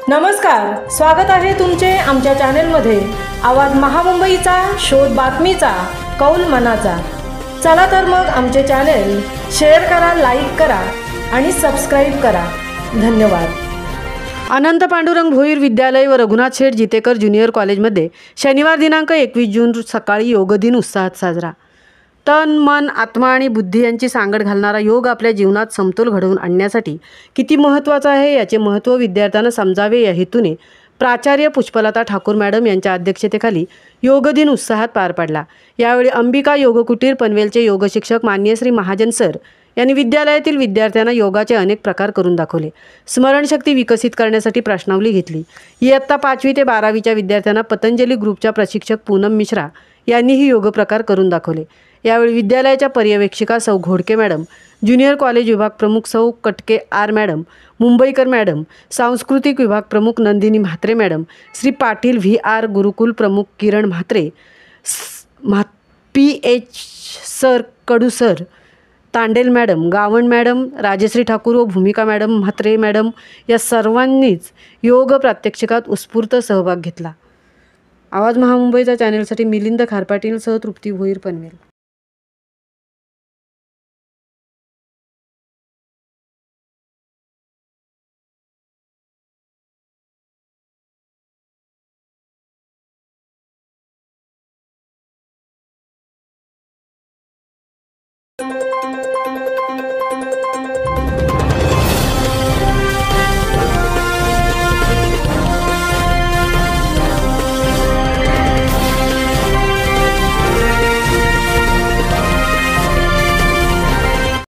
नमस्कार, स्वागत आहे तुमचे आमच्या चॅनेलमध्ये। आवाज महामुंबईचा, शोध बातमीचा, कौल मनाचा। चला तर मग आमचे चॅनेल शेअर करा, लाईक करा आणि सबस्क्राईब करा। धन्यवाद। अनंत पांडुरंग भोईर विद्यालय व रघुनाथ शेठ जितेकर ज्युनियर कॉलेजमध्ये शनिवार दिनांक 21 जून सकाळी योग दिन उत्साहात साजरा। तन, मन, आत्मा आणि बुद्धी यांची सांगड घालणारा योग आपल्या जीवनात समतोल घडवून आणण्यासाठी किती महत्त्वाचा आहे याचे महत्त्व विद्यार्थ्यांना समजावे या हेतूने प्राचार्य पुष्पलता ठाकूर मॅडम यांच्या अध्यक्षतेखाली योग दिन उत्साहात पार पडला। यावेळी अंबिका योग कुटीर पनवेलचे योग शिक्षक माननीय श्री महाजन सर यांनी विद्यालयातील विद्यार्थ्यांना योगाचे अनेक प्रकार करून दाखवले। स्मरणशक्ती विकसित करण्यासाठी प्रश्नावली घेतली। इयत्ता 5वी ते 12वीच्या विद्यार्थ्यांना पतंजली ग्रुपच्या प्रशिक्षक पूनम मिश्रा यांनीही योग प्रकार करून दाखवले। यावेळी विद्यालयाच्या पर्यवेक्षिका सौ घोडके मॅडम, ज्युनियर कॉलेज विभाग प्रमुख सौ कटके आर मॅडम, मुंबईकर मॅडम, सांस्कृतिक विभाग प्रमुख नंदिनी म्हात्रे मॅडम, श्री पाटील VR गुरुकुल प्रमुख किरण म्हात्रे, PH सर कडू sir, Tandel madam, Gawan madam, Rajshri Thakur व भूमिका मॅडम म्हात्रे मॅडम या सर्वांनीच योग प्रात्यक्षिकात उत्स्फूर्त सहभाग घेतला। आवाज महामुंबईचा चॅनेलसाठी मिलिंद खारपाटीलसह तृप्ती भोईर पनवेल।